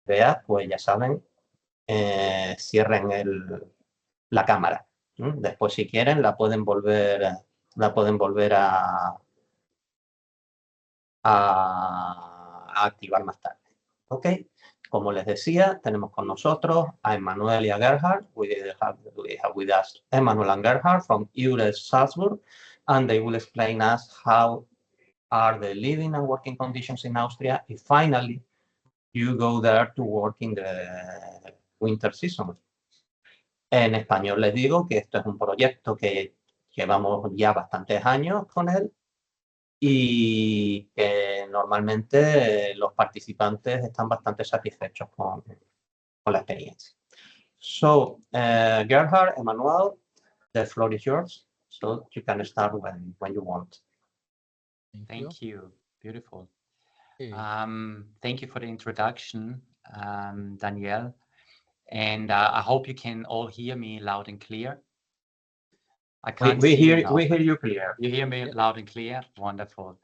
veas, pues ya saben, cierren la cámara. Después, si quieren, la pueden volver a activar más tarde. ¿Ok? Como les decía, tenemos con nosotros a Emmanuel y a Gerhard. We have with us Emmanuel and Gerhard from Austria Salzburg, and they will explain us how are the living and working conditions in Austria if finally you go there to work in the winter season. En español les digo que esto es un proyecto que llevamos ya bastantes años con él y que normalmente los participantes están bastante satisfechos con la experiencia. So, Gerhard, Emmanuel, the floor is yours. So you can start when you want. Thank you. Beautiful. Okay. Thank you for the introduction, Danielle. And I hope you can all hear me loud and clear. I can't We see you hear now. you clear. You hear me loud and clear? Wonderful.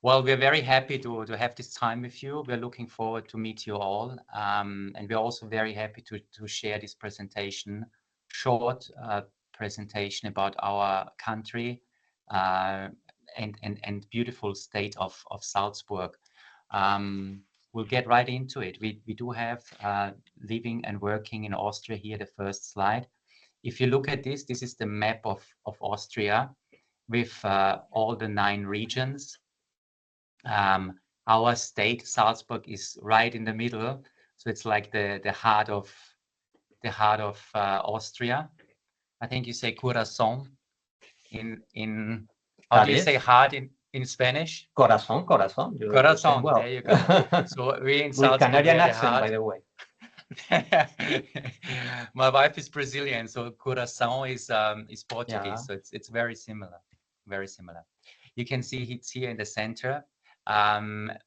Well, we're very happy to have this time with you. We're looking forward to meet you all. And we're also very happy to share this presentation, short presentation about our country and beautiful state of Salzburg. We'll get right into it. We do have living and working in Austria here, the first slide. If you look at this is the map of Austria with all the 9 regions. Our state, Salzburg, is right in the middle, so it's like the heart of Austria. I think you say corazón in how do you say heart in Spanish? Corazón. Corazón. Well. There you go. So we in Salzburg, with Canadian accent, heart. by the way. My wife is Brazilian, so coração is Portuguese, Yeah. so it's very similar. You can see it's here in the center.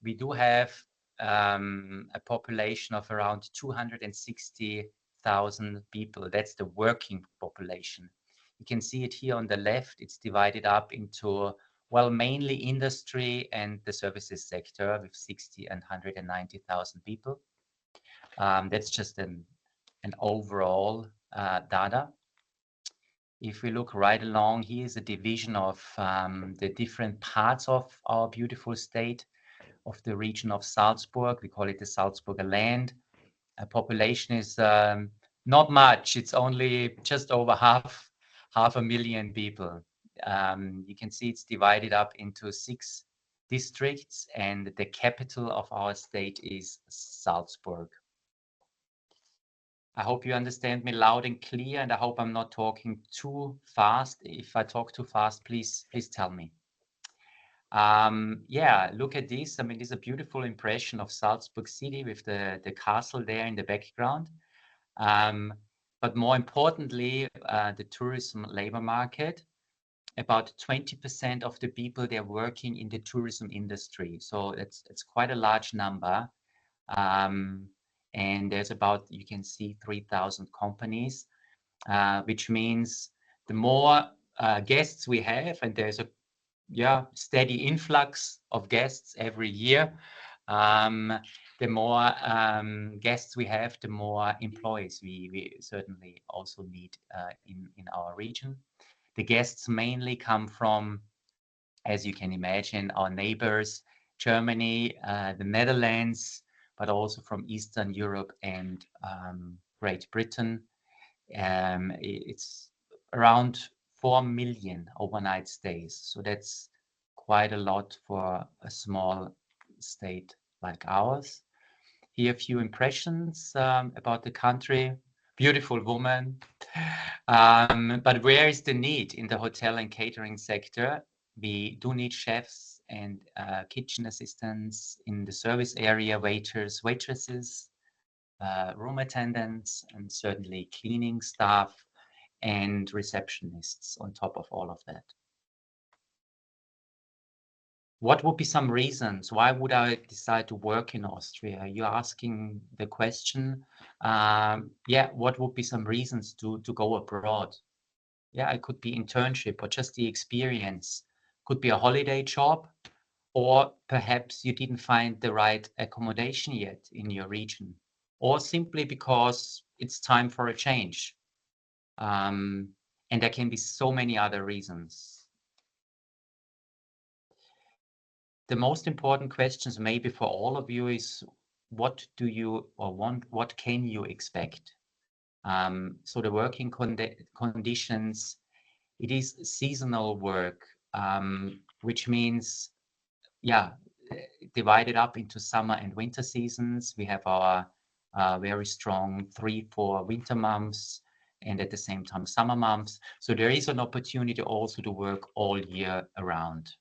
We do have a population of around 260,000 people. That's the working population. You can see it here on the left. It's divided up into, well, mainly industry and the services sector with 60 and 190,000 people. That's just an overall data. If we look right along, here is a division of the different parts of our beautiful state, of the region of Salzburg. We call it the Salzburger land. Population is not much. It's only just over half a million people. You can see it's divided up into 6 districts, and the capital of our state is Salzburg. I hope you understand me loud and clear, and I hope I'm not talking too fast. If I talk too fast, please tell me. Yeah, look at this. I mean, this is a beautiful impression of Salzburg city with the castle there in the background. But more importantly, the tourism labor market. About 20% of the people, they're working in the tourism industry. So it's quite a large number. And there's about, you can see 3,000 companies, which means the more guests we have, and there's a steady influx of guests every year. The more guests we have, the more employees we certainly also need in our region. The guests mainly come from, as you can imagine, our neighbors, Germany, the Netherlands, but also from Eastern Europe and Great Britain. It's around 4 million overnight stays. So that's quite a lot for a small state like ours. Here, a few impressions about the country. Beautiful woman. But where is the need in the hotel and catering sector? We do need chefs and kitchen assistants in the service area, waiters, waitresses, room attendants, and certainly cleaning staff and receptionists on top of all of that. What would be some reasons? Why would I decide to work in Austria? You're asking the question. Yeah, what would be some reasons to go abroad? Yeah, it could be internship or just the experience. Could be a holiday job, or perhaps you didn't find the right accommodation yet in your region. or simply because it's time for a change. And there can be so many other reasons. The most important questions maybe for all of you is, what do you or want, what can you expect? So the working conditions, it is seasonal work, which means, yeah, divided up into summer and winter seasons. We have our very strong 3-4 winter months, and at the same time summer months. So there is an opportunity also to work all year around.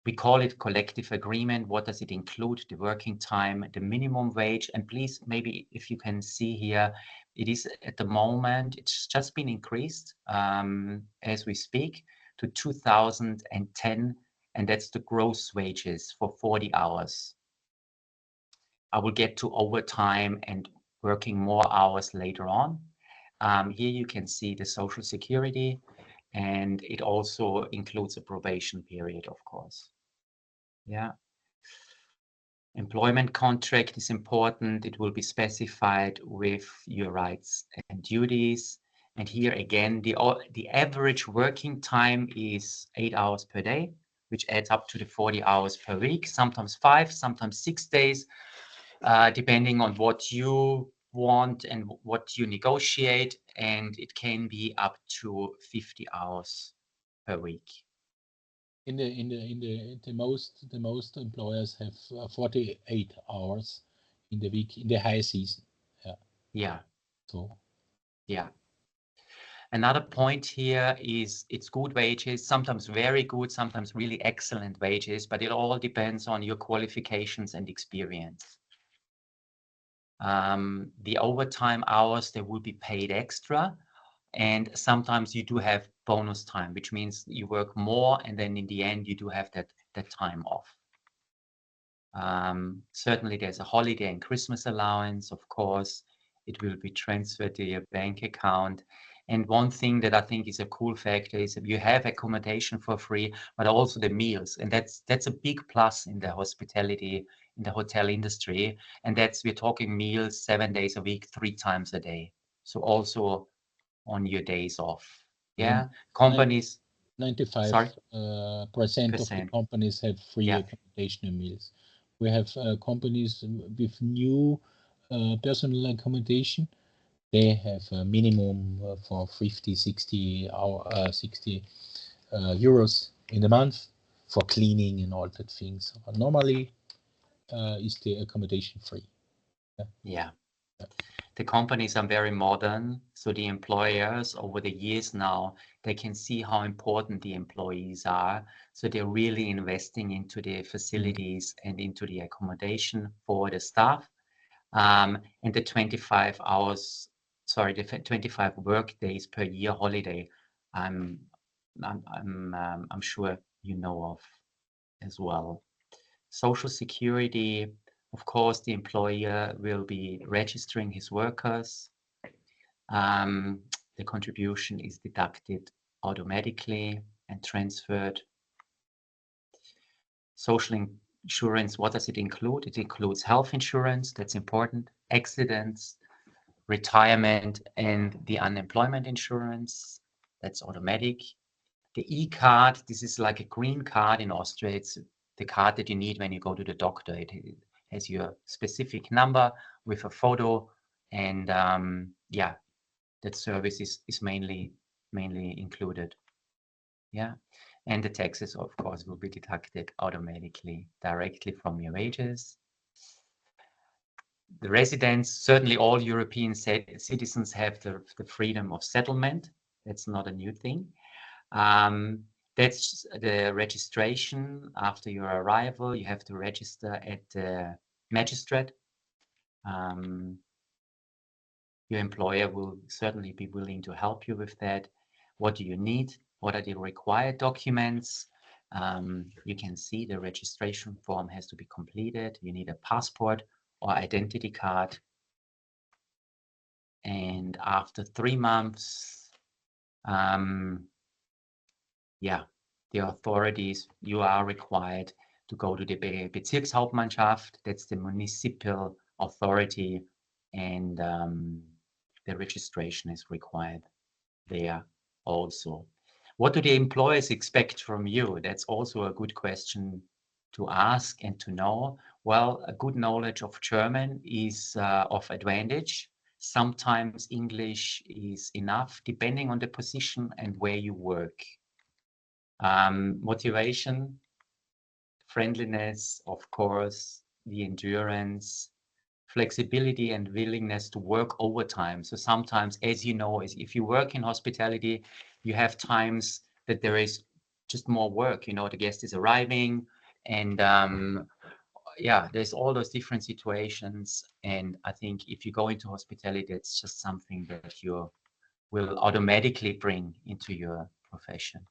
We call it collective agreement. What does it include? The working time, the minimum wage, and please, maybe if you can see here, it is at the moment, it's just been increased as we speak to 2010, and that's the gross wages for 40 hours. I will get to overtime and working more hours later on. Here you can see the Social Security, and it also includes a probation period, of course. Yeah. Employment contract is important. It will be specified with your rights and duties. And here again, the average working time is 8 hours per day, which adds up to the 40 hours per week, sometimes 5, sometimes 6 days, depending on what you want and what you negotiate. And it can be up to 50 hours per week. The most employers have 48 hours in the week in the high season. Yeah. So. Yeah. Another point here is it's good wages, sometimes very good, sometimes really excellent wages, but it all depends on your qualifications and experience. The overtime hours, they will be paid extra, and sometimes you do have bonus time, which means you work more, and then in the end you do have that time off. Certainly there's a holiday and Christmas allowance, of course. It will be transferred to your bank account. And one thing that I think is a cool factor is that you have accommodation for free, but also the meals. And that's a big plus in the hospitality, in the hotel industry. And we're talking meals 7 days a week, 3 times a day. So also on your days off. Yeah. Companies. 95% of the companies have free accommodation and meals. We have companies with new personal accommodation. They have a minimum for 60 euros in a month for cleaning and all that things. Normally, is the accommodation free? Yeah. The companies are very modern, so the employers over the years now, they can see how important the employees are. So they're really investing into the facilities and into the accommodation for the staff. And the 25 work days per year holiday, I'm sure you know of as well. Social Security, of course, the employer will be registering his workers. The contribution is deducted automatically and transferred. Social insurance, what does it include? It includes health insurance, that's important, accidents, retirement, and the unemployment insurance, that's automatic. The e-card, this is like a green card in Austria. It's the card that you need when you go to the doctor. It has your specific number with a photo, and yeah, that service is mainly included. Yeah, and the taxes, of course, will be deducted automatically directly from your wages. The residents, certainly all European citizens have the freedom of settlement. That's not a new thing. That's the registration after your arrival. You have to register at the magistrate. Your employer will certainly be willing to help you with that. What do you need? What are the required documents? You can see the registration form has to be completed. You need a passport or identity card. And after 3 months, yeah, the authorities, you are required to go to the Bezirkshauptmannschaft, that's the municipal authority, and the registration is required there also. What do the employers expect from you? That's also a good question to ask and to know. Well, a good knowledge of German is of advantage. Sometimes English is enough, depending on the position and where you work. Motivation, friendliness, of course, the endurance, flexibility and willingness to work overtime. So sometimes, as you know, if you work in hospitality, you have times that there is just more work, you know, the guest is arriving, and yeah, there's all those different situations. And I think if you go into hospitality, it's just something that you will automatically bring into your profession.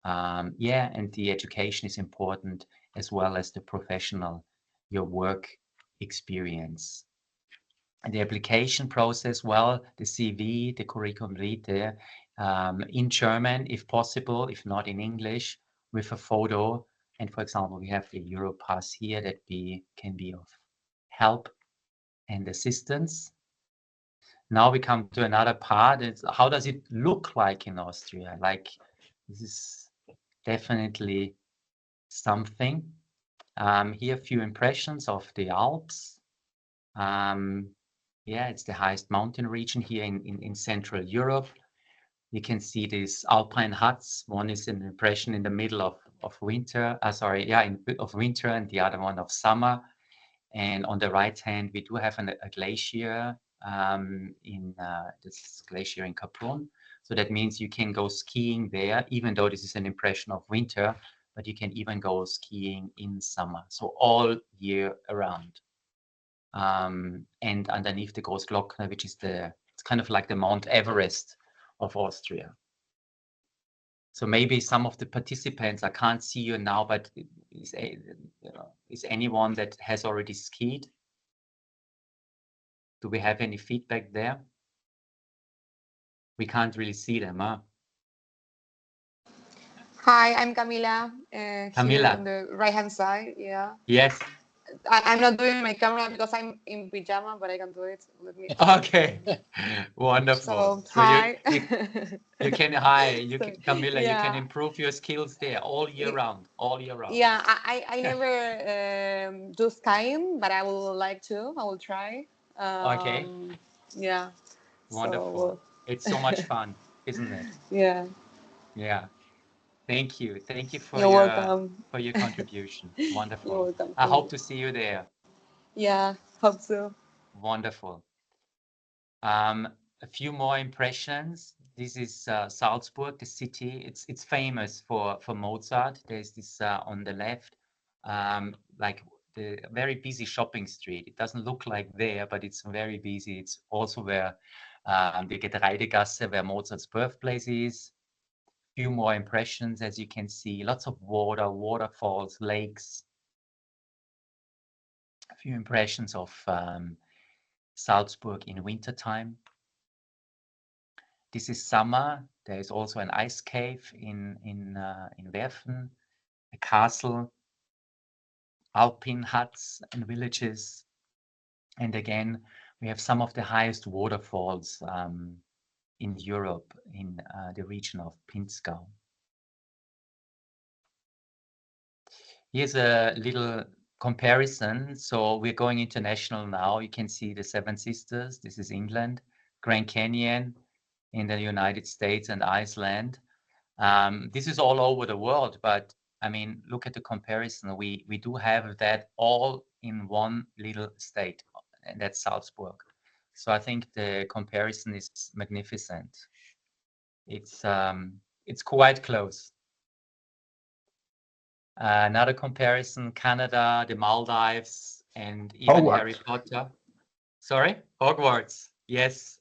Yeah, and the education is important, as well as the professional, your work experience. And the application process, well, the CV, the curriculum vitae, in German, if possible, if not in English, with a photo. And for example, we have the Europass here that can be of help and assistance. Now we come to another part. It's how does it look like in Austria? Like, this is definitely something. Here, a few impressions of the Alps. Yeah, it's the highest mountain region here in Central Europe. You can see these alpine huts. One is an impression in the middle of winter. Of winter, and the other one of summer. And on the right hand, we do have a glacier in this glacier in Kaprun. So that means you can go skiing there, even though this is an impression of winter, but you can even go skiing in summer. So all year around. And underneath the Großglockner, which is it's kind of like the Mount Everest of Austria. So maybe some of the participants, I can't see you now, but is anyone that has already skied? Do we have any feedback there? We can't really see them, huh? Hi, I'm Camila. Camila. Here on the right-hand side, yeah. Yes. I'm not doing my camera because I'm in pajama, but I can do it. Let me. Okay. Wonderful. So hi. You can Camila, yeah. you can improve your skills there all year round. All year round. Yeah, I never do skiing, but I would like to. I will try. Okay. Yeah. Wonderful. So, It's so much fun, isn't it? Yeah. Yeah. Thank you. Thank you for You're welcome. for your contribution. Wonderful. You're welcome. I hope to see you there. Yeah, hope so. Wonderful. A few more impressions. This is Salzburg, the city. It's famous for Mozart. There's this on the left, like the very busy shopping street. It doesn't look like there, but it's very busy. It's also where the Getreidegasse, where Mozart's birthplace is. Few more impressions, as you can see. Lots of water, waterfalls, lakes. A few impressions of Salzburg in wintertime. This is summer. There is also an ice cave in Werfen, a castle, alpine huts and villages. And again, we have some of the highest waterfalls in Europe, in the region of Pinzgau. Here's a little comparison. So we're going international now. You can see the Seven Sisters. This is England, Grand Canyon in the United States and Iceland. This is all over the world, but I mean, look at the comparison. We do have that all in one little state, and that's Salzburg. So I think the comparison is magnificent. It's quite close. Another comparison: Canada, the Maldives, and even Hogwarts. Harry Potter. Sorry, Hogwarts. Yes.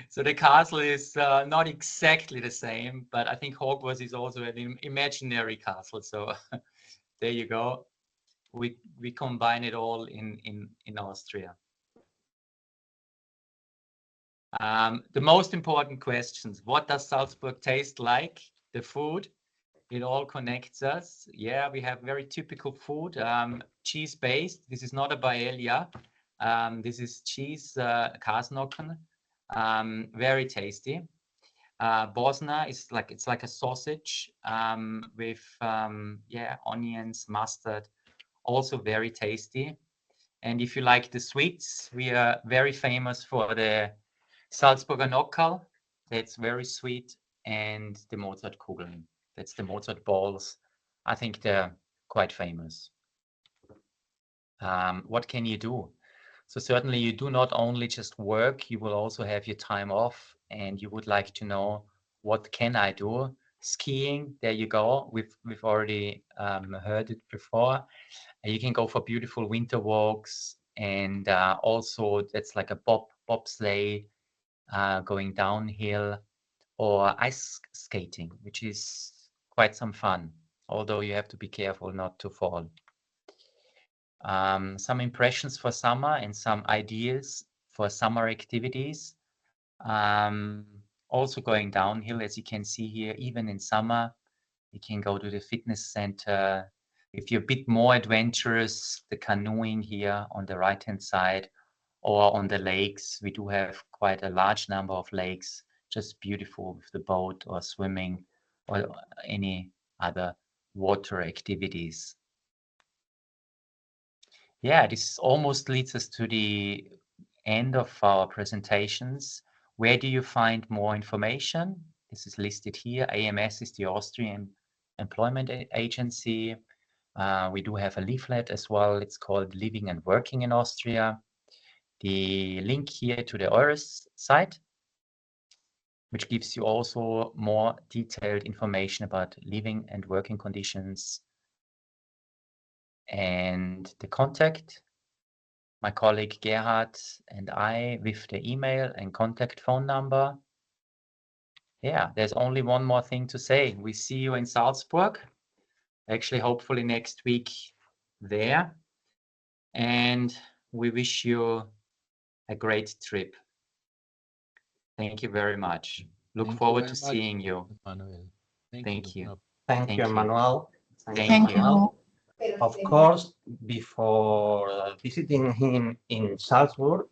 So the castle is not exactly the same, but I think Hogwarts is also an imaginary castle. So there you go. We combine it all in Austria. The most important questions: what does Salzburg taste like? The food. It all connects us. Yeah, we have very typical food, cheese-based. This is not a paella. This is cheese, Kasnocken, very tasty. Bosna is like, it's like a sausage with onions, mustard, also very tasty. And if you like the sweets, we are very famous for the Salzburger Nockerl. That's very sweet, and the Mozartkugeln. That's the Mozart balls. I think they're quite famous. What can you do? So certainly you do not only just work, you will also have your time off, and you would like to know, what can I do? Skiing, there you go. We've already heard it before. You can go for beautiful winter walks, and also that's like a bobsleigh going downhill, or ice skating, which is quite some fun, although you have to be careful not to fall. Some impressions for summer and some ideas for summer activities. Also going downhill, as you can see here, even in summer, you can go to the fitness center. If you're a bit more adventurous, the canoeing here on the right-hand side, or on the lakes. We do have quite a large number of lakes, just beautiful with the boat or swimming or any other water activities. Yeah, this almost leads us to the end of our presentations. Where do you find more information? This is listed here. AMS is the Austrian Employment Agency. We do have a leaflet as well. It's called Living and Working in Austria. The link here to the EURES site, which gives you also more detailed information about living and working conditions. And the contact, my colleague Gerhard and I, with the email and contact phone number. Yeah, there's only one more thing to say. We see you in Salzburg, actually hopefully next week there. And we wish you a great trip. Thank you very much. Look forward to seeing you. Manuel. Thank you. you, Emmanuel. Thank you. Of course, before visiting him in Salzburg,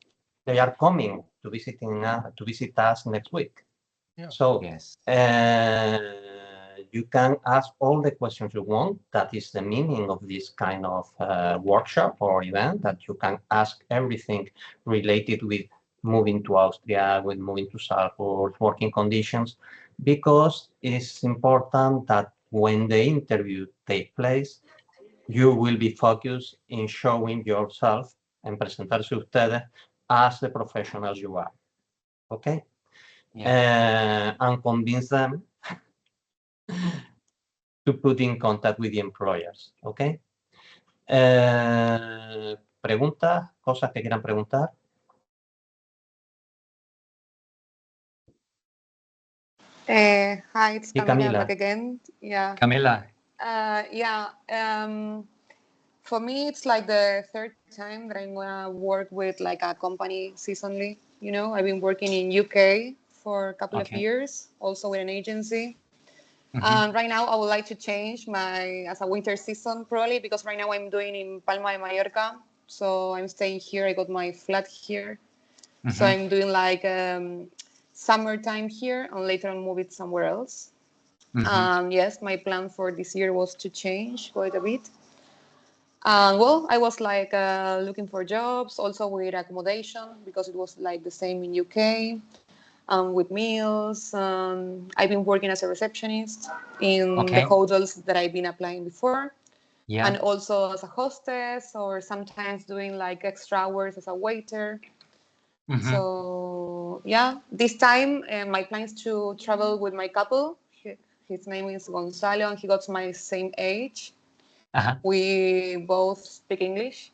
they are coming to visit us next week. Yeah. So Yes. you can ask all the questions you want. That is the meaning of this kind of workshop or event, that you can ask everything related with moving to Austria, with moving to Salzburg, working conditions, because it's important that when the interview takes place, you will be focused in showing yourself and presentarse ustedes as the professionals you are. Okay? Yeah. And convince them to put in contact with the employers. Okay? ¿Preguntas? ¿Cosas que quieran preguntar? Hi, it's Camila Camila. back again. Yeah. Camilla. For me, it's like the third time that I'm gonna work with like a company seasonally. You know, I've been working in UK for a couple of years, also with an agency. And right now, I would like to change as a winter season probably, because right now I'm doing in Palma de Mallorca. So I'm staying here. I got my flat here. So I'm doing like summertime here, and later on move it somewhere else. Yes, my plan for this year was to change quite a bit. Well, I was like looking for jobs, also with accommodation, because it was like the same in UK, with meals. I've been working as a receptionist in the hotels that I've been applying before. Yeah. And also as a hostess, or sometimes doing like extra hours as a waiter. So yeah, this time my plan is to travel with my couple. His name is Gonzalo, and he got my same age. We both speak English.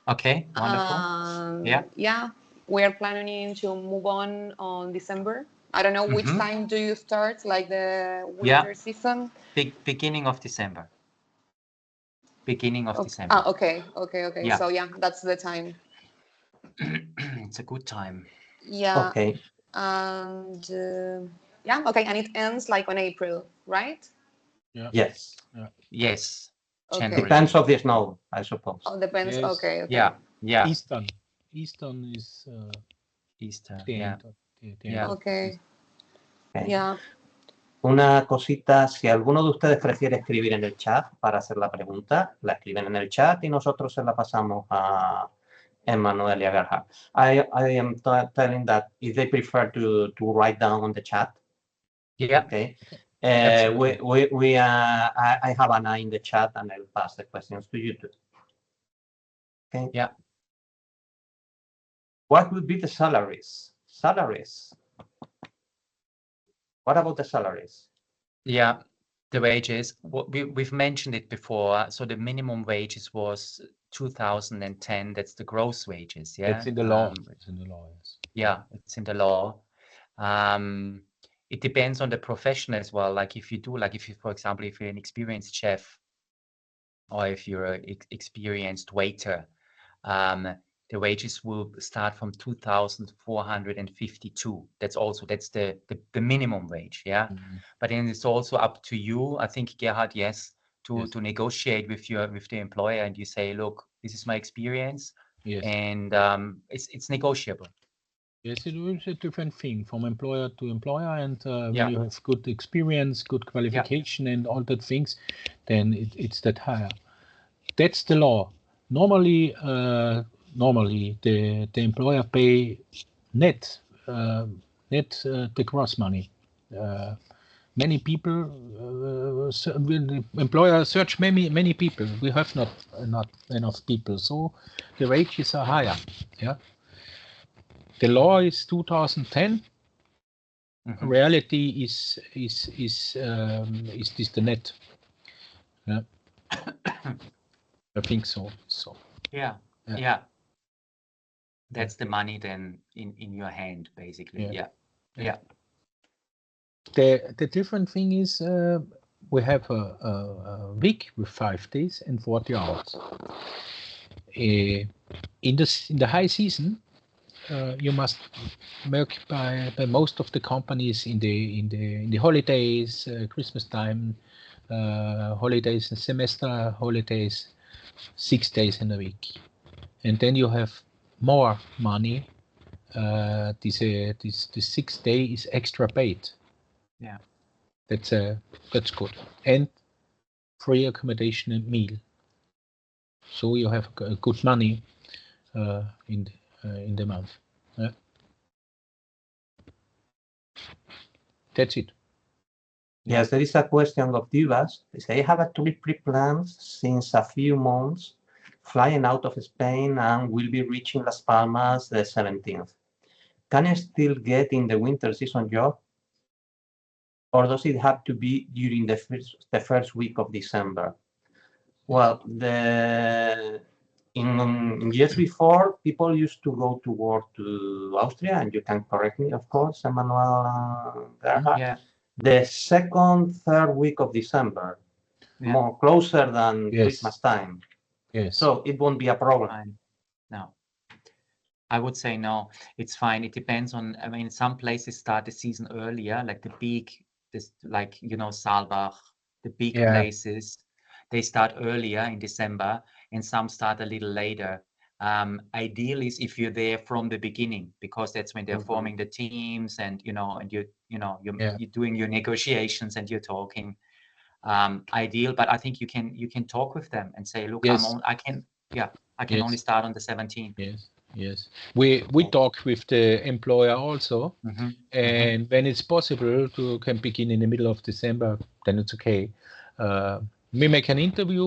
Okay, wonderful. Yeah, we are planning to move on December. I don't know which time do you start, like the winter season? Beginning of December. Beginning of December. Okay. Yeah. So yeah, that's the time. It's a good time. Yeah. Okay. And yeah, okay, and it ends like on April, right? Yeah. Yes. Yes. Okay. Generally. Depends of the snow, I suppose. Oh, depends. Yes. Okay. Okay. Yeah. Yeah. Eastern is Easter. the Yeah. end of the Yeah. end of the Okay. season. Okay. Yeah. Una cosita, si alguno de ustedes prefiere escribir en el chat para hacer la pregunta, la escriben en el chat y nosotros se la pasamos a Emmanuel y a Gerhard. I am telling that if they prefer to write down on the chat. Yeah. Okay. Absolutely. I have an eye in the chat and I'll pass the questions to you too. Okay. Yeah. What would be the salaries? Salaries. What about the salaries? Yeah. The wages, we've mentioned it before. So the minimum wages was 2010. That's the gross wages. Yeah. That's in the law. It's in the law. Yes. Yeah, it's in the law. It depends on the profession as well. Like if you, for example, if you're an experienced chef or if you're an experienced waiter, the wages will start from 2,452. That's the minimum wage. Yeah. Mhm. But then it's also up to you, I think, Gerhard, yes, Yes. to negotiate with the employer, and you say, look, this is my experience, Yes. and it's negotiable. Yes, it is a different thing from employer to employer, and Yeah. when you have good experience, good qualification, and all that things, then it's that higher. That's the law. Normally, the employer pay net the gross money. Many people, when the employer search many people. We have not enough people, so the wages are higher. Yeah. The law is 2010. Mhm. Reality is this the net? Yeah. I think so. So Yeah. Yeah. Yeah. That's the money then in your hand, basically. Yeah. Yeah. the different thing is we have a week with 5 days and 40 hours. In the high season, you must work by most of the companies in the holidays, Christmas time, holidays and semester holidays, 6 days in a week, and then you have more money. This 6 day is extra paid. Yeah. That's good, and free accommodation and meal. So you have good money in the month. That's it. Yes, there is a question of Divas. They say, I have a trip pre-planned since a few months, flying out of Spain and will be reaching Las Palmas the 17th. Can I still get in the winter season job? Or does it have to be during the first week of December? Well, in years before, people used to go to work to Austria, and you can correct me, of course, Emmanuel Gerhard. Yeah. The second, third week of December, more closer than Christmas time. Yes. So it won't be a problem. Fine. No. I would say no. It's fine. It depends on. I mean, some places start the season earlier, like the big, like Salzburg, the big places. They start earlier in December, and some start a little later. Ideal is if you're there from the beginning, because that's when they're forming the teams, and you're doing your negotiations and you're talking. Ideal, but I think you can talk with them and say, look, Yes. I can only start on the 17th. Yes. We talk with the employer also, and when it's possible can begin in the middle of December, then it's okay. We make an interview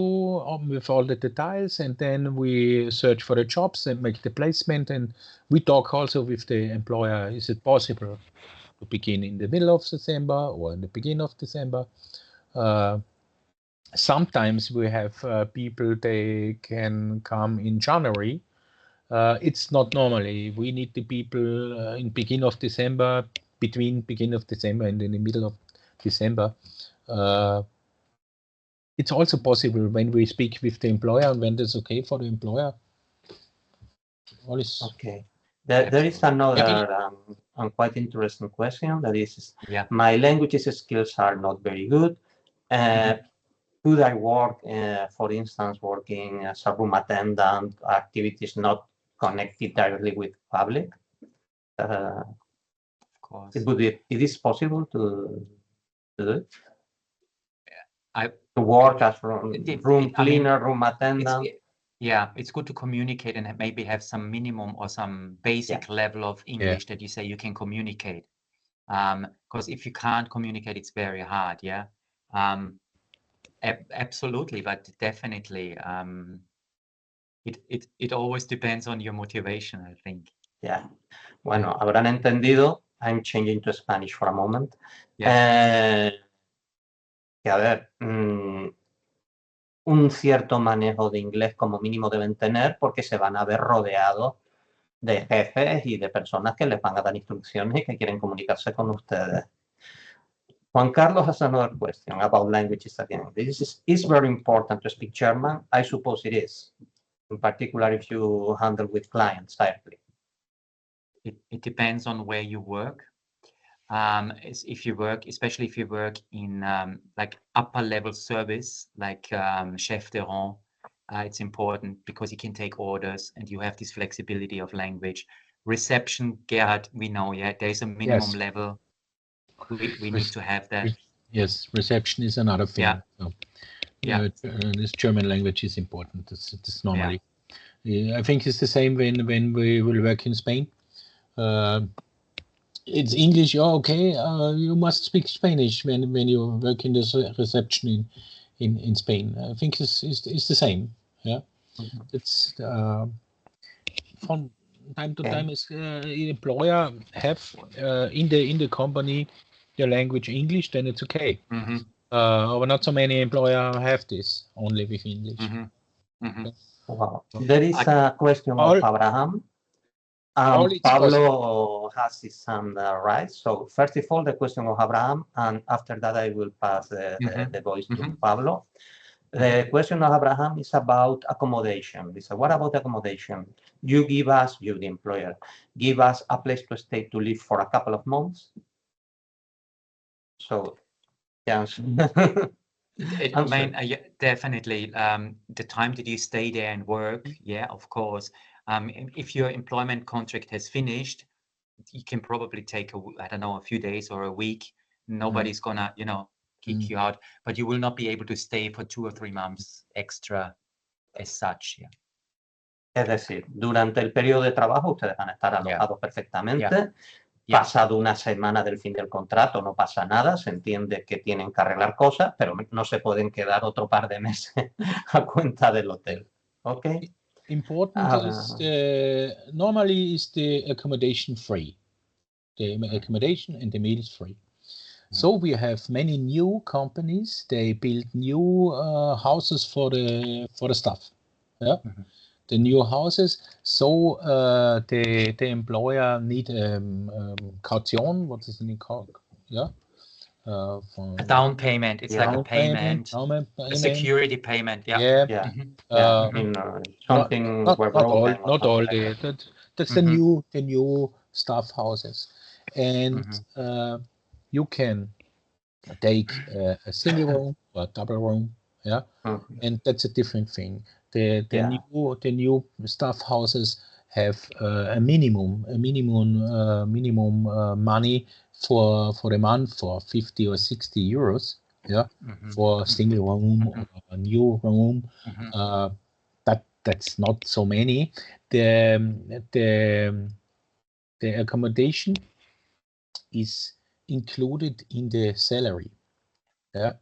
with all the details, and then we search for the jobs and make the placement, and we talk also with the employer. Is it possible to begin in the middle of December or in the beginning of December? Sometimes we have people, they can come in January. It's not normally. We need the people in beginning of December, between beginning of December and in the middle of December. It's also possible when we speak with the employer and when that's okay for the employer. Okay. There is another quite interesting question that is, my languages skills are not very good. Could I work, for instance, working as a room attendant, activities not connected directly with public? Of course. It is possible to do it? To work as room cleaner, room attendant. Yeah, it's good to communicate and maybe have some minimum or some basic level of English that you say you can communicate. Because if you can't communicate, it's very hard. Yeah. Absolutely, but definitely, it always depends on your motivation, I think. Yeah. Bueno, habrán entendido. I'm changing to Spanish for a moment. Yeah. Que a ver, un cierto manejo de inglés como mínimo deben tener porque se van a ver rodeados de jefes y de personas que les van a dar instrucciones y que quieren comunicarse con ustedes. Juan Carlos has another question about languages again. This is very important to speak German. I suppose it is, in particular if you handle with clients directly. It depends on where you work. If you work, especially if you work in like upper level service, like chef de rang, it's important because you can take orders and you have this flexibility of language. Reception, Gerhard, we know, there's a minimum level. We need to have that. Yes, reception is another thing. So, this German language is important. That's normally. I think it's the same when we will work in Spain. It's English, okay. You must speak Spanish when you work in the reception in Spain. I think it's the same. Yeah, it's from time to time. Is employer have in the company the language English, then it's okay. But not so many employer have this only with English. Wow. There is a question of Abraham. Pablo has his hand raised. So first of all, the question of Abraham, and after that I will pass the voice to Pablo. The question of Abraham is about accommodation. He said, what about accommodation? You, the employer, give us a place to stay to live for a couple of months? So, yes. I mean, definitely. The time that you stay there and work, of course. If your employment contract has finished, you can probably take a few days or a week. Nobody's gonna, kick you out, but you will not be able to stay for 2 or 3 months extra as such. Es decir, durante el periodo de trabajo ustedes van a estar alojados perfectamente. Pasado una semana del fin del contrato no pasa nada, se entiende que tienen que arreglar cosas, pero no se pueden quedar otro par de meses a cuenta del hotel. Okay. Important is normally is the accommodation free. The accommodation and the meals free. So we have many new companies. They build new houses for the staff. Yeah, the new houses. So the employer need caution. What is it called? Yeah. A down payment. It's like a payment. A security payment. Something not all. That's the new staff houses, and you can take a single room or a double room, and that's a different thing. The new staff houses have a minimum money for the month for 50 or 60 euros, for a single room or a new room. That's not so many. The accommodation is included in the salary. Yeah.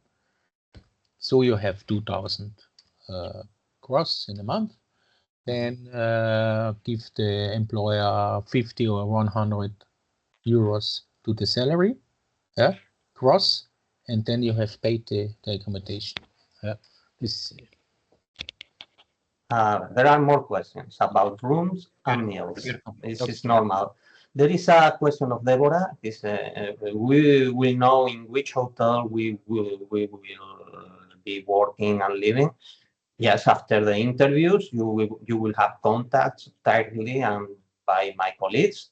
So you have 2,000 gross in a month. Then give the employer 50 or 100 euros to the salary, gross, and then you have paid the accommodation. There are more questions about rooms and meals. This is normal. There is a question of Deborah. We will know in which hotel we will be working and living. Yes, after the interviews, you will have contacts directly and by my colleagues,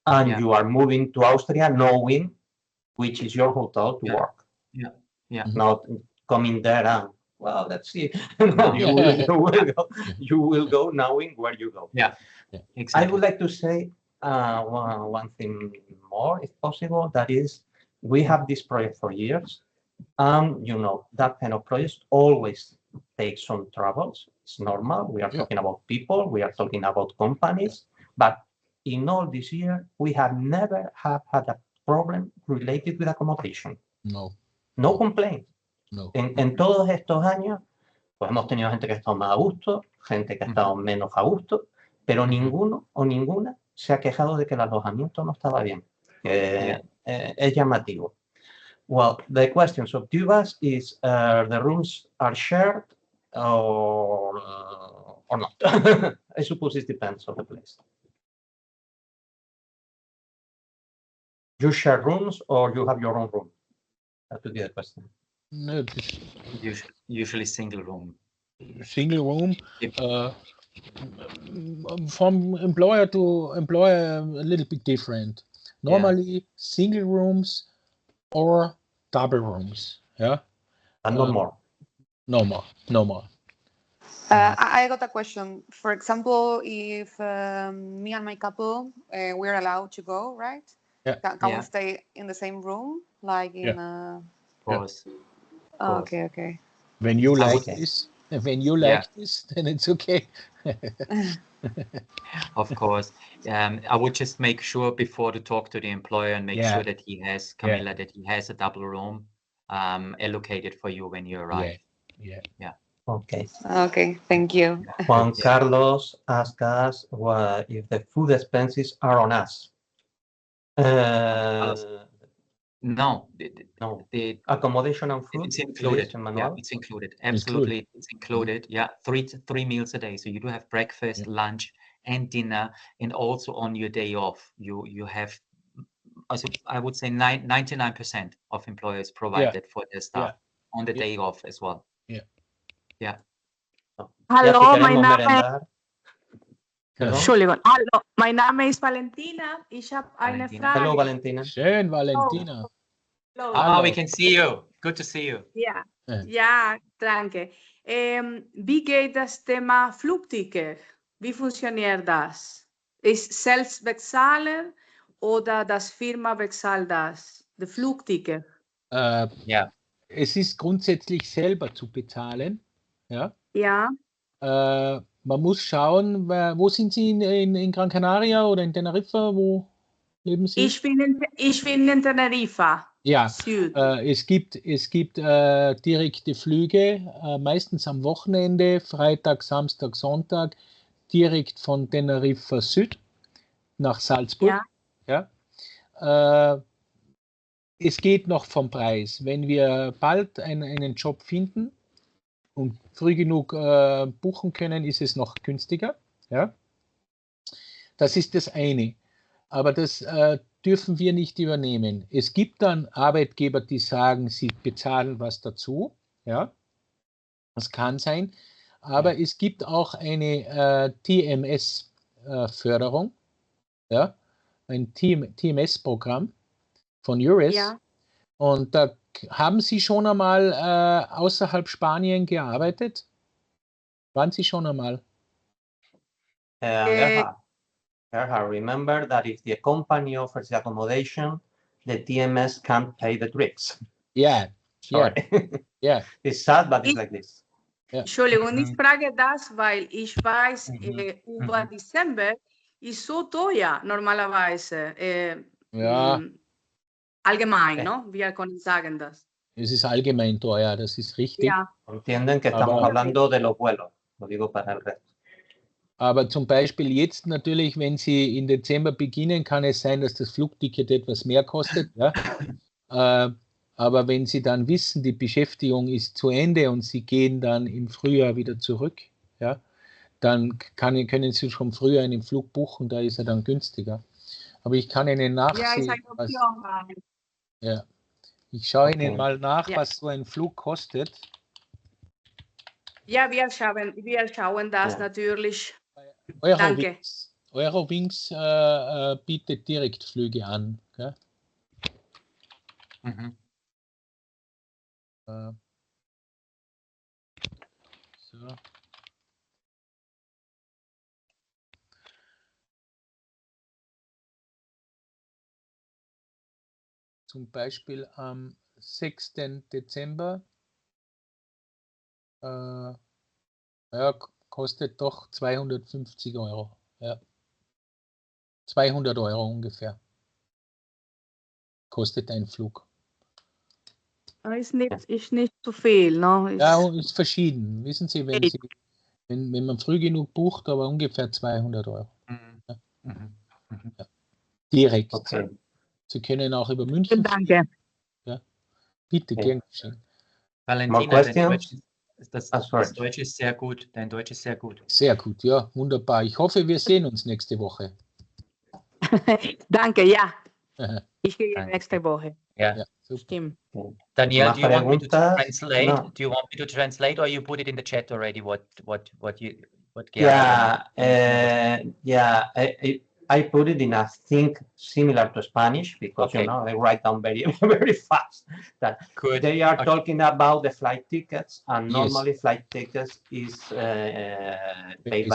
and you are moving to Austria knowing which is your hotel to work. Not coming there and, well, let's see. No, you will go knowing where you go. Yeah, exactly. I would like to say one thing more, if possible. That is, we have this project for years. You know, that kind of projects always take some troubles. It's normal. We are talking about people. We are talking about companies. But in all this year, we have never had a problem related with accommodation. No complaint. En todos estos años, pues hemos tenido gente que ha estado más a gusto, gente que ha estado menos a gusto, pero ninguno o ninguna se ha quejado de que el alojamiento no estaba bien. Es llamativo. Well, the question of Tubas is the rooms are shared or not. I suppose it depends on the place. You share rooms or you have your own room? That would be the question. No, Usually single room. Single room. From employer to employer, a little bit different. Normally, single rooms or double rooms. Yeah. And no more. No more. I got a question. For example, if me and my couple, we're allowed to go, right? Yeah. Can we stay in the same room? Like in Of course. Okay. When you like this, then it's okay. Of course. I would just make sure before to talk to the employer and make sure that he has, Camilla, that he has a double room allocated for you when you arrive. Yeah. Okay. Okay, thank you. Juan Carlos asked us if the food expenses are on us. No. The accommodation and food. It's included. It's included. Absolutely, it's included. Yeah, three meals a day. So you do have breakfast, lunch, and dinner, and also on your day off, you have. Also, I would say 99% of employers provided for their staff on the day off as well. Yeah. Hallo, Entschuldigung. Hallo, mein Name ist Valentina. Ich habe eine Frage. Hello, Valentina. Schön, Valentina. Oh, we can see you. Good to see you. Ja, danke. Wie geht das Thema Flugticket? Wie funktioniert das? Ist selbst bezahlen oder das Firma bezahlt das? Das Flugticket? Es ist grundsätzlich selber zu bezahlen. Ja. Man muss schauen, wo sind Sie in Gran Canaria oder in Teneriffa? Wo leben Sie? Ich bin in Teneriffa. Ja, Süd. es gibt direkte Flüge, meistens am Wochenende, Freitag, Samstag, Sonntag, direkt von Teneriffa Süd nach Salzburg. Es geht noch vom Preis. Wenn wir bald einen Job finden und früh genug buchen können, ist es noch günstiger. Ja? Das ist das eine. Aber das dürfen wir nicht übernehmen. Es gibt dann Arbeitgeber, die sagen, sie bezahlen was dazu. Ja? Das kann sein. Aber es gibt auch eine TMS-Förderung, ein TMS-Programm von URIS. Ja. Und da haben Sie schon einmal außerhalb Spanien gearbeitet? Waren Sie schon einmal? Gerhard, remember that if the company offers the accommodation, the TMS can't pay the tricks. Sorry. It's sad, but it's like this. Entschuldigung, ich frage das, weil ich weiß, über Dezember ist so teuer normalerweise. Allgemein, ¿no? Wir können sagen das. Es ist allgemein teuer, das ist richtig. Entienden que estamos hablando de los vuelos, lo digo para el resto. Aber zum Beispiel jetzt natürlich, wenn Sie im Dezember beginnen, kann es sein, dass das Flugticket etwas mehr kostet. Aber wenn Sie dann wissen, die Beschäftigung ist zu Ende und Sie gehen dann im Frühjahr wieder zurück, dann können Sie schon früher einen Flug buchen, da ist er dann günstiger. Aber ich kann Ihnen nachsehen. Ich schaue Ihnen mal nach, was so ein Flug kostet. Ja, wir schauen das natürlich. Eurowings bietet Direktflüge an. Gell? So. Zum Beispiel am 6. Dezember ja, kostet doch 250 €. Ja. 200 € ungefähr kostet ein Flug. Ist nicht zu viel, ne? Ja, ist verschieden. Wissen Sie, wenn man früh genug bucht, aber ungefähr 200 €. Ja. Ja. Direkt. Okay. Sie können auch über München fliegen. Danke. Ja. Bitte, Okay. gern geschehen. Valentina, dein questions? Das Deutsch ist sehr gut. Dein Deutsch ist sehr gut. Sehr gut, ja, wunderbar. Ich hoffe, wir sehen uns nächste Woche. Danke, ja. Ich gehe Danke. nächste Woche. Yeah. Ja, super. Stimmt. Daniel, Más do you want me to preguntas? translate? No. Do you want me to translate, or you put it in the chat already? What Yeah, I put it in a think similar to Spanish because Okay. you know I write down very very fast. That Good. they are Okay. talking about the flight tickets, and Yes. normally flight tickets is paid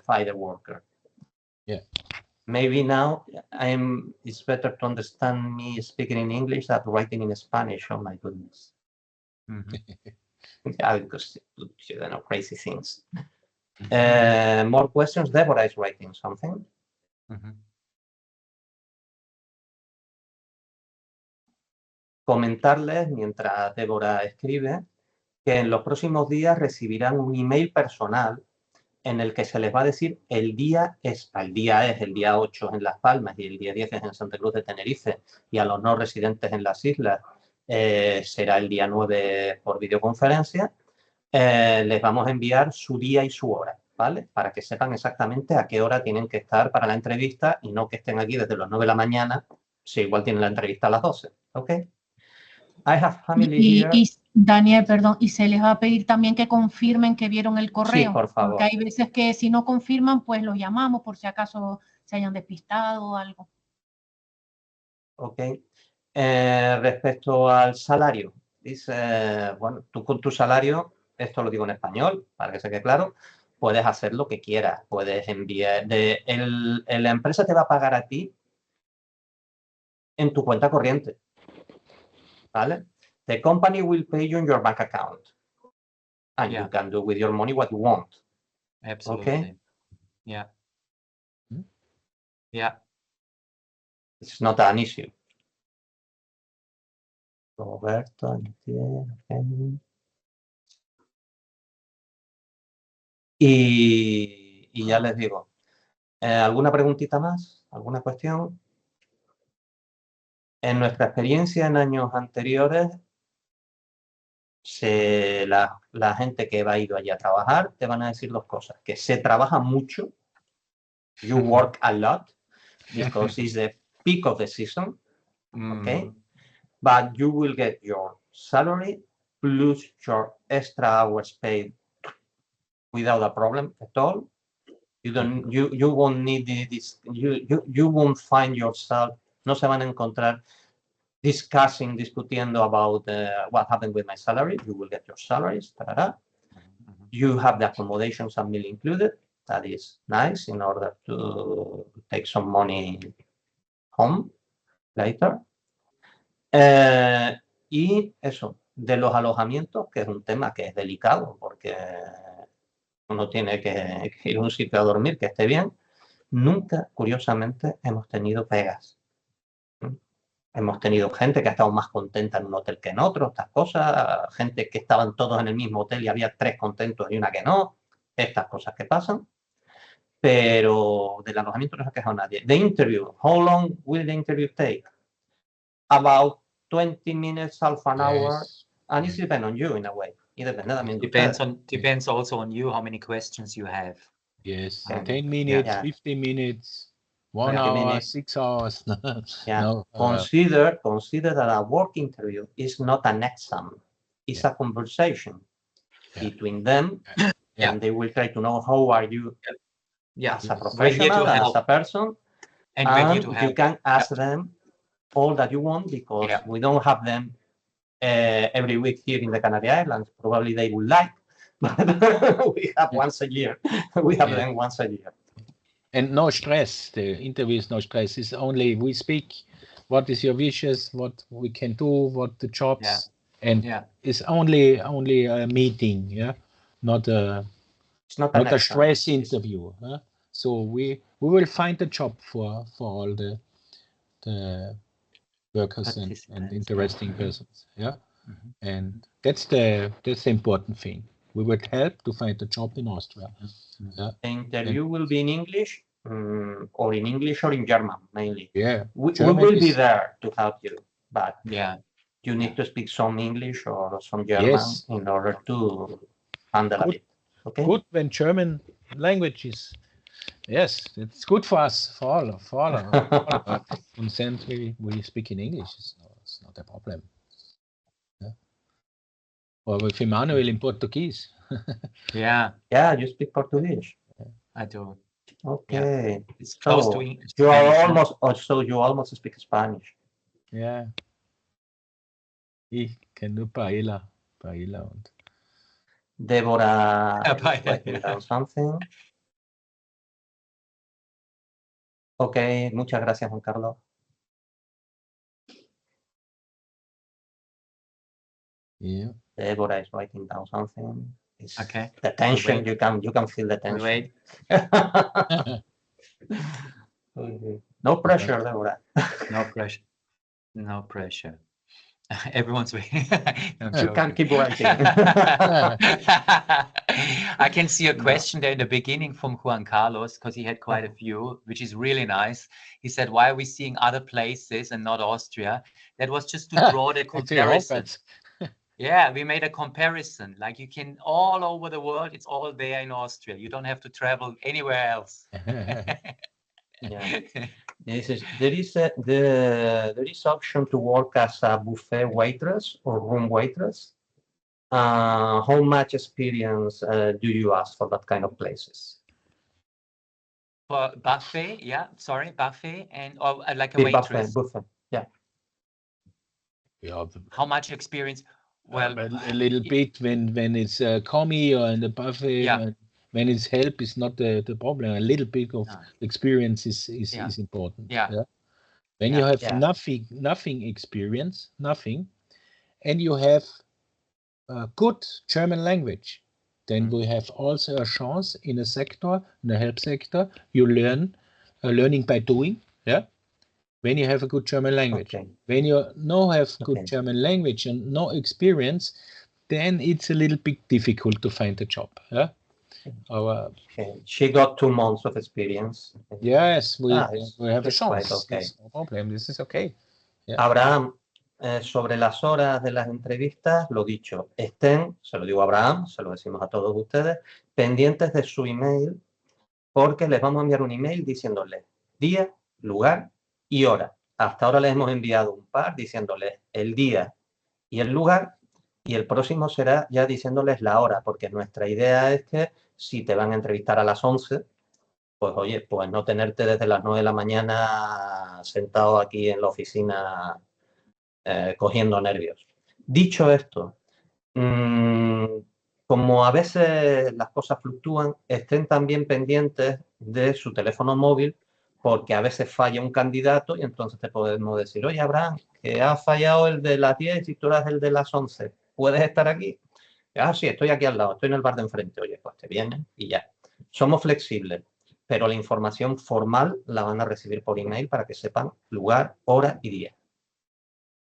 by the worker. Yeah. Maybe now it's better to understand me speaking in English than writing in Spanish. Oh my goodness. Yeah, because you know crazy things. More questions. Deborah is writing something. Comentarles, mientras Débora escribe, que en los próximos días recibirán un email personal en el que se les va a decir el día es el día 8 en Las Palmas y el día 10 es en Santa Cruz de Tenerife, y a los no residentes en las islas será el día 9 por videoconferencia. Les vamos a enviar su día y su hora, ¿vale? Para que sepan exactamente a qué hora tienen que estar para la entrevista y no que estén aquí desde las 9 de la mañana, si igual tienen la entrevista a las 12, ¿ok? I have family here. Y Daniel, perdón, y se les va a pedir también que confirmen que vieron el correo. Sí, por favor. Porque hay veces que si no confirman, pues los llamamos por si acaso se hayan despistado o algo. Ok. Respecto al salario, dice, bueno, tú con tu salario, esto lo digo en español, para que se quede claro, puedes hacer lo que quieras, puedes enviar, la empresa te va a pagar a ti en tu cuenta corriente, ¿vale? The company will pay you in your bank account, and you can do with your money what you want. Absolutely. Okay? Yeah. It's not an issue. Roberto, entiendo. Y ya les digo, ¿alguna preguntita más? ¿Alguna cuestión? En nuestra experiencia en años anteriores, la gente que va a ir allí a trabajar te van a decir dos cosas. Que se trabaja mucho, you work a lot, because it's the peak of the season, okay? But you will get your salary plus your extra hours paid without a problem at all. You won't need this. You won't find yourself. No se van a encontrar discutiendo about what happened with my salary. You will get your salaries. You have the accommodations and meal included. That is nice in order to take some money home later. Y eso, de los alojamientos, que es un tema que es delicado porque uno tiene que ir a un sitio a dormir que esté bien. Nunca, curiosamente, hemos tenido pegas. Hemos tenido gente que ha estado más contenta en un hotel que en otro, estas cosas, gente que estaban todos en el mismo hotel y había 3 contentos y una que no, estas cosas que pasan. Pero del alojamiento no se ha quejado nadie. The interview, how long will the interview take? About 20 minutes, half an hour, and it depends on you in a way. It Depends also on you how many questions you have. Yes, 10 minutes, 50 minutes, 1 hour, 6 hours. No, consider that a work interview is not an exam. It's a conversation between them, and they will try to know how are you as a professional and as a person, and you can ask them all that you want, because we don't have them every week here in the Canary Islands. Probably they would like, but we have once a year. We have them once a year. And no stress. The interview is no stress. It's only we speak. What is your wishes? What we can do? What the jobs? And it's only a meeting. Yeah, not a stress interview. Huh? So we will find a job for all the workers and interesting persons. Yeah, and that's the important thing. We would help to find a job in Austria. The interview will be in English, or in English or in German mainly. Yeah, we will be there to help you, but you need to speak some English or some German in order to handle it. Okay. Good when German language is. Yes, it's good for us, for all of us. And since we speak in English, it's not a problem. Yeah. Or with Emmanuel in Portuguese. Yeah, you speak Portuguese. I do. Okay. It's close to English. You are you almost speak Spanish. Yeah. Ich kann nur Paella und Deborah is writing down something. Okay, muchas gracias, Juan Carlos. Yeah. Deborah is writing down something. It's okay. The tension, you can feel the tension. Wait. Okay. No pressure, Deborah. No pressure. No pressure. Everyone's waiting. You can keep writing. I can see a question there in the beginning from Juan Carlos, because he had quite a few, which is really nice. He said, why are we seeing other places and not Austria? That was just to draw the comparison. Yeah, we made a comparison. Like you can all over the world, it's all there in Austria. You don't have to travel anywhere else. There is option to work as a buffet waitress or room waitress. How much experience do you ask for that kind of places? For buffet, buffet or like a waitress. Buffet, yeah. How much experience? Well, a little bit when it's commie or in the buffet. When it's help is not the problem. A little bit of experience is important. When you have nothing experience, and you have good German language, then we have also a chance in a sector, in the help sector. You learning by doing. Yeah. When you have a good German language. When you have good German language and no experience, then it's a little bit difficult to find a job. Yeah. She got 2 months of experience. Yes, we have a chance. Okay. No problem. This is okay. Yeah. Abraham, sobre las horas de las entrevistas, lo dicho, estén, se lo digo a Abraham, se lo decimos a todos ustedes, pendientes de su email, porque les vamos a enviar un email diciéndoles día, lugar y hora. Hasta ahora les hemos enviado un par diciéndoles el día y el lugar, y el próximo será ya diciéndoles la hora, porque nuestra idea es que si te van a entrevistar a las 11, pues oye, pues no tenerte desde las 9 de la mañana sentado aquí en la oficina cogiendo nervios. Dicho esto, como a veces las cosas fluctúan, estén también pendientes de su teléfono móvil, porque a veces falla un candidato y entonces te podemos decir, oye, Abraham, que ha fallado el de las 10 y tú eras el de las 11. ¿Puedes estar aquí? Sí, estoy aquí al lado, estoy en el bar de enfrente. Oye, pues te vienen y ya. Somos flexibles, pero la información formal la van a recibir por email para que sepan lugar, hora y día.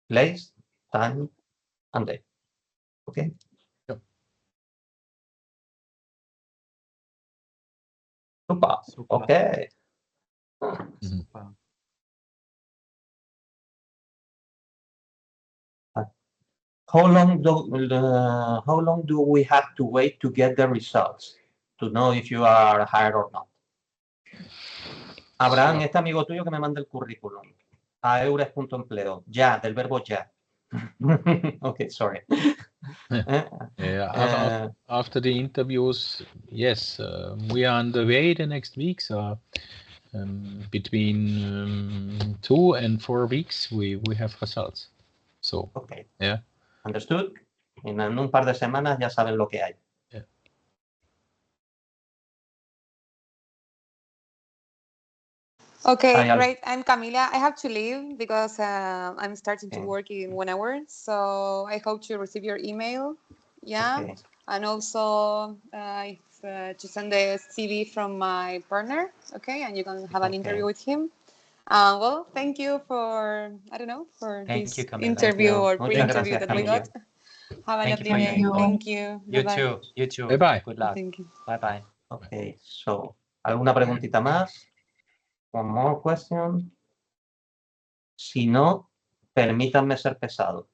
Place, time, and day. ¿Ok? Super. Ok. Super. How long do we have to wait to get the results to know if you are hired or not? Abraham, este amigo tuyo que me manda el currículum a eures.empleo, ya, del verbo ya. Okay, sorry. After the interviews, yes, we are on the way the next week. So between 2 and 4 weeks, we have results. So, okay. Yeah. Understood. En un par de semanas ya saben lo que hay. Yeah. Okay, great. I'm Camila. I have to leave because I'm starting to work in 1 hour. So I hope to receive your email. Yeah. Okay. And also to send the CV from my partner. Okay. And you can have an interview with him. Well, thank you for, I don't know, for this interview or pre-interview that we got. Have a lovely day. Thank you. You too. You too. Bye-bye. Good luck. Thank you. Bye-bye. Okay, so, ¿alguna preguntita más? One more question. Si no, permítanme ser pesado.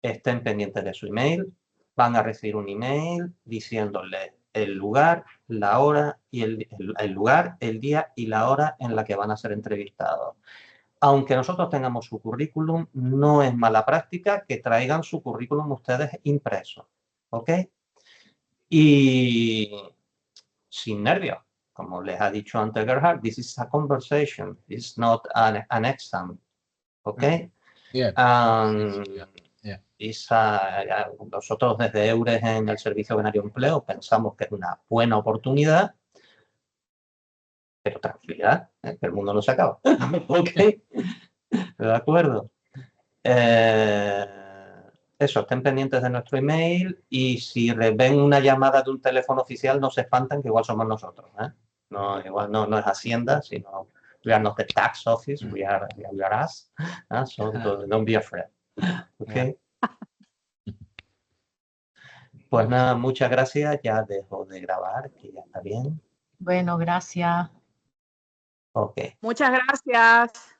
Estén pendientes de su email. Van a recibir un email diciéndole el lugar, la hora y el lugar, el día y la hora en la que van a ser entrevistados. Aunque nosotros tengamos su currículum, no es mala práctica que traigan su currículum ustedes impreso. ¿Ok? Y sin nervios. Como les ha dicho antes Gerhard, this is a conversation. It's not an exam. ¿Ok? Nosotros desde EURES en el Servicio Canario de Empleo pensamos que es una buena oportunidad, pero tranquilidad, que el mundo no se acaba. ¿Ok? ¿De acuerdo? Eso, estén pendientes de nuestro email y si ven una llamada de un teléfono oficial no se espantan, que igual somos nosotros. No, igual no es Hacienda, sino we are not the tax office, we are us. So don't be afraid. Okay. Pues nada, muchas gracias. Ya dejo de grabar, que ya está bien. Bueno, gracias. Ok. Muchas gracias.